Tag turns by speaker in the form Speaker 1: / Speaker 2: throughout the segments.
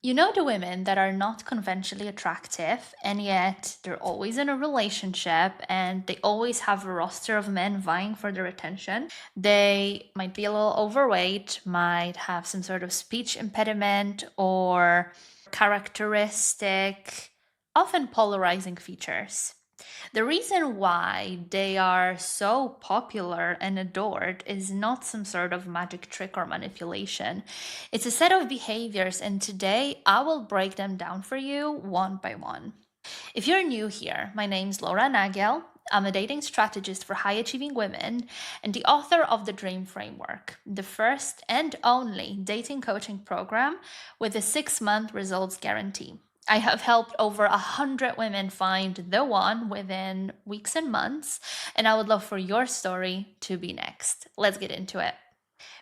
Speaker 1: You know the women that are not conventionally attractive, and yet they're always in a relationship and they always have a roster of men vying for their attention. They might be a little overweight, might have some sort of speech impediment or characteristic, often polarizing features. The reason why they are so popular and adored is not some sort of magic trick or manipulation. It's a set of behaviors, and today I will break them down for you one by one. If you're new here, my name's Laura Nagel. I'm a dating strategist for high achieving women and the author of the Dream Framework, the first and only dating coaching program with a 6-month results guarantee. I have helped over 100 women find the one within weeks and months, and I would love for your story to be next. Let's get into it.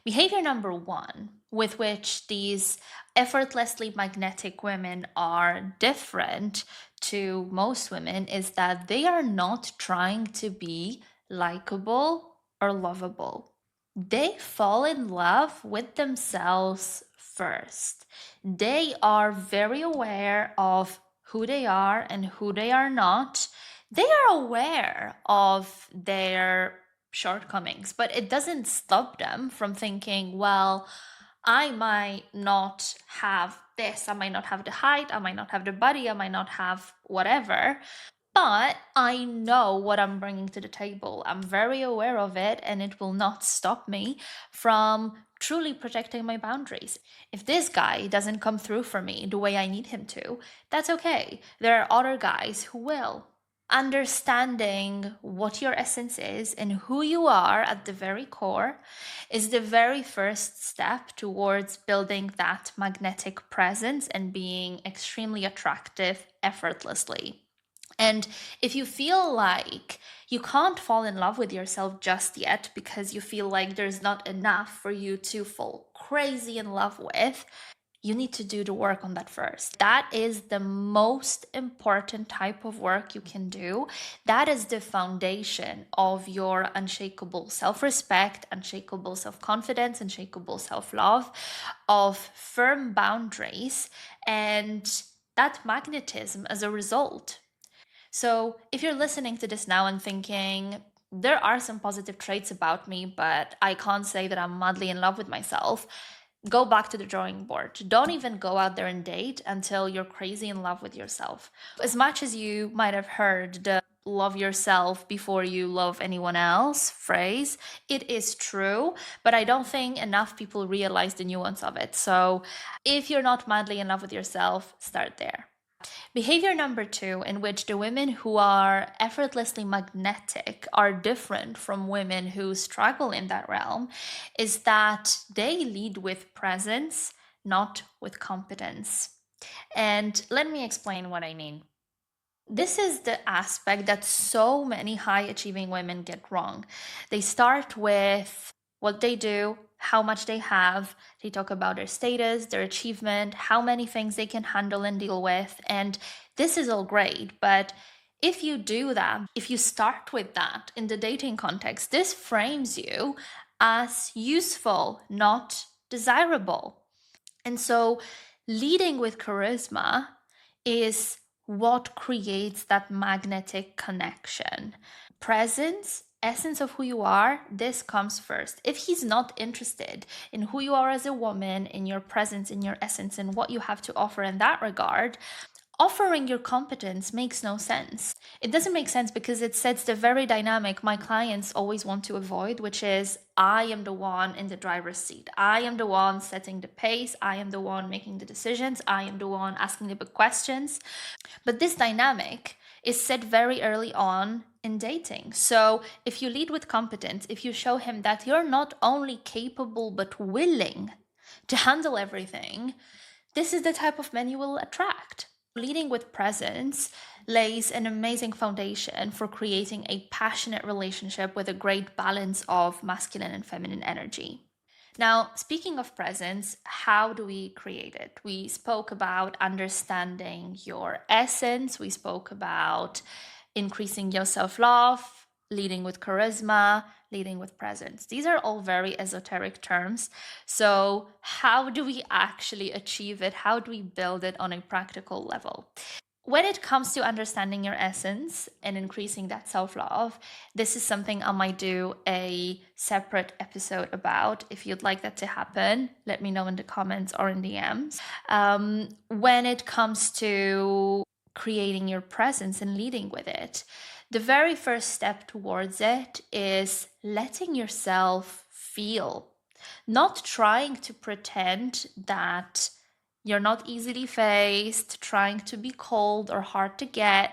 Speaker 1: Behavior number one, with which these effortlessly magnetic women are different to most women, is that they are not trying to be likable or lovable. They fall in love with themselves first. They are very aware of who they are and who they are not. They are aware of their shortcomings, but it doesn't stop them from thinking, well, I might not have this, I might not have the height, I might not have the body, I might not have whatever, but I know what I'm bringing to the table. I'm very aware of it, and it will not stop me from truly protecting my boundaries. If this guy doesn't come through for me the way I need him to, that's okay. There are other guys who will. Understanding what your essence is and who you are at the very core is the very first step towards building that magnetic presence and being extremely attractive effortlessly. And if you feel like you can't fall in love with yourself just yet because you feel like there's not enough for you to fall crazy in love with, you need to do the work on that first. That is the most important type of work you can do. That is the foundation of your unshakable self-respect, unshakable self-confidence, unshakable self-love, of firm boundaries, and that magnetism as a result. So if you're listening to this now and thinking, there are some positive traits about me, but I can't say that I'm madly in love with myself, go back to the drawing board. Don't even go out there and date until you're crazy in love with yourself. As much as you might have heard the love yourself before you love anyone else phrase, it is true, but I don't think enough people realize the nuance of it. So if you're not madly in love with yourself, start there. Behavior number two, in which the women who are effortlessly magnetic are different from women who struggle in that realm, is that they lead with presence, not with competence. And let me explain what I mean. This is the aspect that so many high achieving women get wrong. They start with what they do, how much they have. They talk about their status, their achievement, how many things they can handle and deal with. And this is all great. But if you do that, if you start with that in the dating context, this frames you as useful, not desirable. And so leading with charisma is what creates that magnetic connection. Presence, essence of who you are, this comes first. If he's not interested in who you are as a woman, in your presence, in your essence, and what you have to offer in that regard, offering your competence makes no sense. It doesn't make sense because it sets the very dynamic my clients always want to avoid, which is I am the one in the driver's seat. I am the one setting the pace. I am the one making the decisions. I am the one asking the big questions. But this dynamic is set very early on in dating. So if you lead with competence, if you show him that you're not only capable but willing to handle everything, this is the type of men you will attract. Leading with presence lays an amazing foundation for creating a passionate relationship with a great balance of masculine and feminine energy. Now, speaking of presence, how do we create it? We spoke about understanding your essence, we spoke about increasing your self love, leading with charisma, leading with presence. These are all very esoteric terms. So, how do we actually achieve it? How do we build it on a practical level? When it comes to understanding your essence and increasing that self love, this is something I might do a separate episode about. If you'd like that to happen, let me know in the comments or in DMs. When it comes to creating your presence and leading with it, the very first step towards it is letting yourself feel, not trying to pretend that you're not easily faced, trying to be cold or hard to get,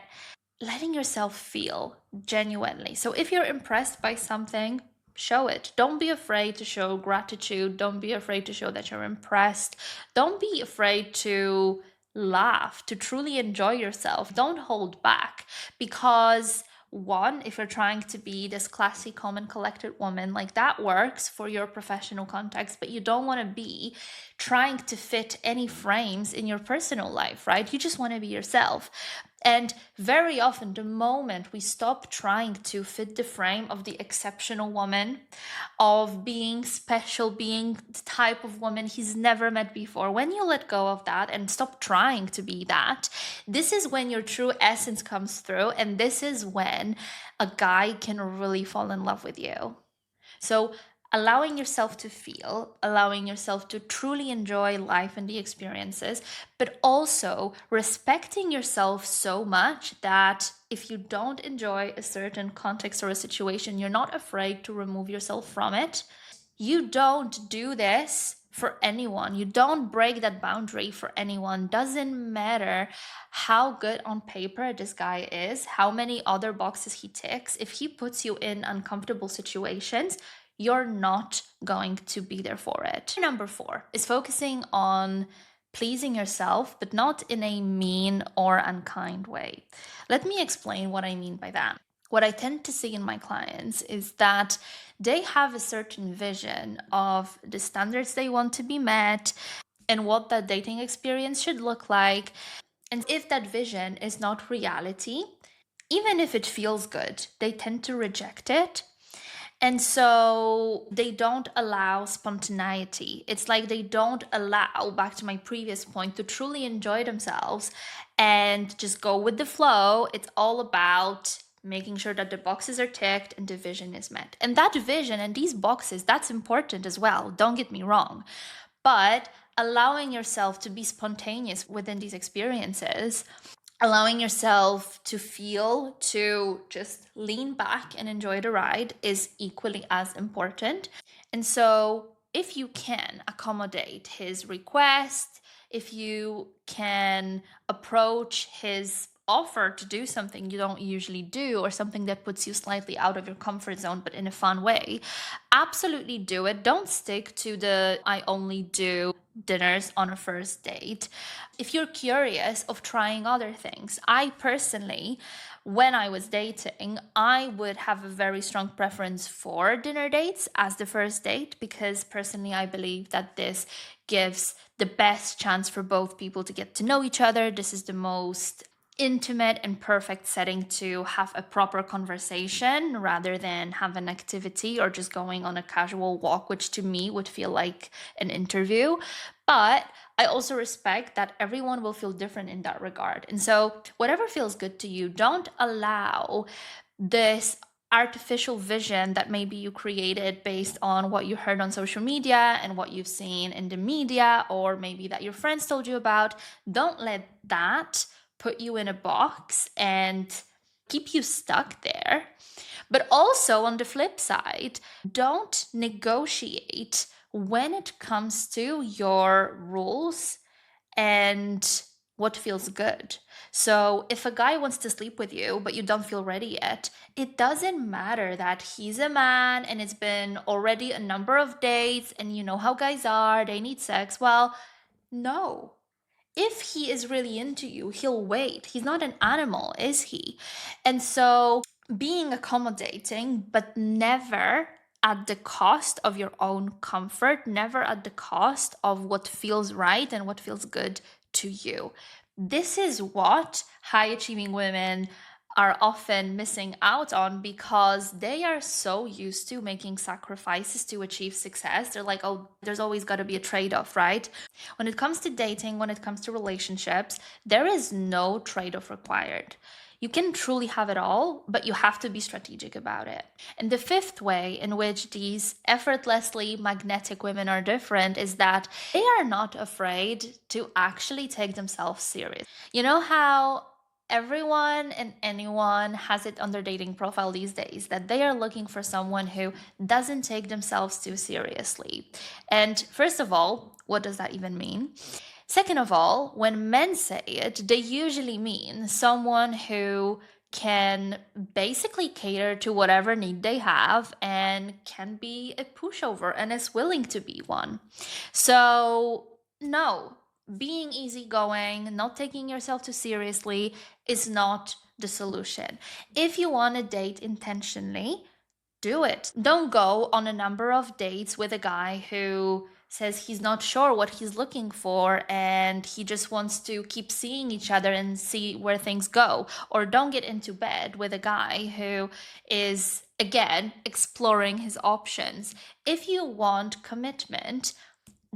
Speaker 1: letting yourself feel genuinely. So if you're impressed by something, show it. Don't be afraid to show gratitude. Don't be afraid to show that you're impressed. Don't be afraid to laugh, to truly enjoy yourself. Don't hold back, because one, if you're trying to be this classy, calm, and collected woman, like that works for your professional context, but you don't want to be trying to fit any frames in your personal life, right? You just want to be yourself. And very often, the moment we stop trying to fit the frame of the exceptional woman, of being special, being the type of woman he's never met before, when you let go of that and stop trying to be that, this is when your true essence comes through. And this is when a guy can really fall in love with you. So, allowing yourself to feel, allowing yourself to truly enjoy life and the experiences, but also respecting yourself so much that if you don't enjoy a certain context or a situation, you're not afraid to remove yourself from it. You don't do this for anyone. You don't break that boundary for anyone. Doesn't matter how good on paper this guy is, how many other boxes he ticks. If he puts you in uncomfortable situations, you're not going to be there for it. Number 4 is focusing on pleasing yourself, but not in a mean or unkind way. Let me explain what I mean by that. What I tend to see in my clients is that they have a certain vision of the standards they want to be met and what that dating experience should look like. And if that vision is not reality, even if it feels good, they tend to reject it. And so they don't allow spontaneity. It's like they don't allow, back to my previous point, to truly enjoy themselves and just go with the flow. It's all about making sure that the boxes are ticked and the vision is met. And that vision and these boxes, that's important as well. Don't get me wrong. But allowing yourself to be spontaneous within these experiences, allowing yourself to feel, to just lean back and enjoy the ride is equally as important. And so, if you can accommodate his request, if you can approach his offer to do something you don't usually do, or something that puts you slightly out of your comfort zone but in a fun way, absolutely do it. Don't stick to the I only do dinners on a first date. If you're curious of trying other things, I personally, when I was dating, I would have a very strong preference for dinner dates as the first date, because personally I believe that this gives the best chance for both people to get to know each other. This is the most intimate and perfect setting to have a proper conversation rather than have an activity or just going on a casual walk, which to me would feel like an interview. But I also respect that everyone will feel different in that regard. And so, whatever feels good to you, don't allow this artificial vision that maybe you created based on what you heard on social media and what you've seen in the media, or maybe that your friends told you about. Don't let that put you in a box and keep you stuck there. But also, on the flip side, don't negotiate when it comes to your rules and what feels good. So, if a guy wants to sleep with you, but you don't feel ready yet, it doesn't matter that he's a man and it's been already a number of dates and you know how guys are, they need sex. Well, no. If he is really into you, he'll wait. He's not an animal, is he? And so, being accommodating, but never at the cost of your own comfort, never at the cost of what feels right and what feels good to you. This is what high achieving women are often missing out on because they are so used to making sacrifices to achieve success. They're like, oh, there's always got to be a trade off, right? When it comes to dating, when it comes to relationships, there is no trade off required. You can truly have it all, but you have to be strategic about it. And the fifth way in which these effortlessly magnetic women are different is that they are not afraid to actually take themselves serious. You know how everyone and anyone has it on their dating profile these days that they are looking for someone who doesn't take themselves too seriously. And first of all, what does that even mean? Second of all, when men say it, they usually mean someone who can basically cater to whatever need they have and can be a pushover and is willing to be one. So, no, being easygoing, not taking yourself too seriously is not the solution. If you want to date intentionally, do it. Don't go on a number of dates with a guy who says he's not sure what he's looking for and he just wants to keep seeing each other and see where things go. Or don't get into bed with a guy who is, again, exploring his options. If you want commitment,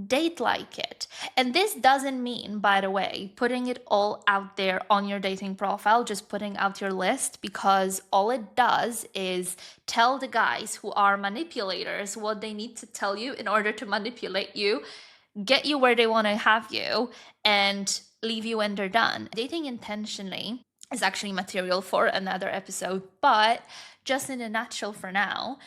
Speaker 1: date like it. And this doesn't mean, by the way, putting it all out there on your dating profile, just putting out your list, because all it does is tell the guys who are manipulators what they need to tell you in order to manipulate you, get you where they want to have you, and leave you when they're done. Dating intentionally is actually material for another episode, but just in a nutshell for now,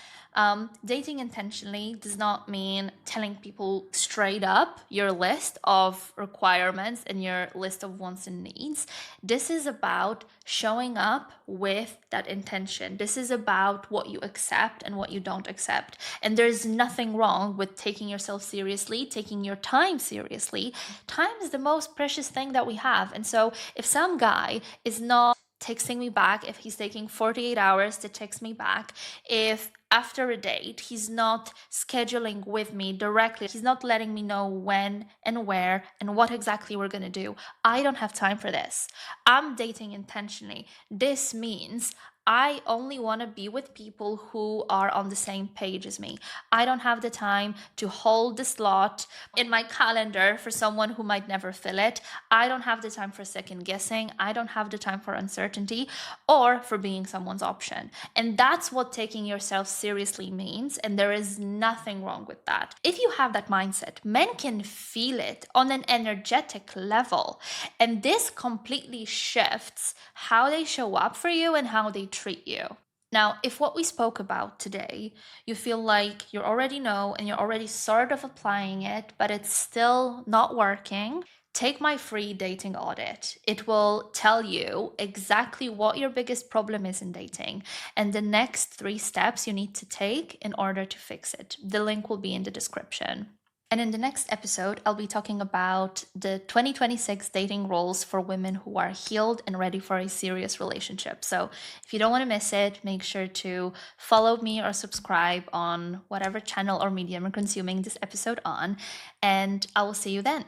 Speaker 1: dating intentionally does not mean telling people straight up your list of requirements and your list of wants and needs. This is about showing up with that intention. This is about what you accept and what you don't accept. And there's nothing wrong with taking yourself seriously, taking your time seriously. Time is the most precious thing that we have. And so if some guy is not texting me back, if he's taking 48 hours to text me back, if after a date he's not scheduling with me directly, he's not letting me know when and where and what exactly we're gonna do, I don't have time for this. I'm dating intentionally. This means I only want to be with people who are on the same page as me. I don't have the time to hold the slot in my calendar for someone who might never fill it. I don't have the time for second guessing. I don't have the time for uncertainty or for being someone's option. And that's what taking yourself seriously means. And there is nothing wrong with that. If you have that mindset, men can feel it on an energetic level. And this completely shifts how they show up for you and how they treat you. Now, if what we spoke about today, you feel like you already know and you're already sort of applying it, but it's still not working, take my free dating audit. It will tell you exactly what your biggest problem is in dating and the next 3 steps you need to take in order to fix it. The link will be in the description. And in the next episode, I'll be talking about the 2026 dating roles for women who are healed and ready for a serious relationship. So if you don't want to miss it, make sure to follow me or subscribe on whatever channel or medium you're consuming this episode on. And I will see you then.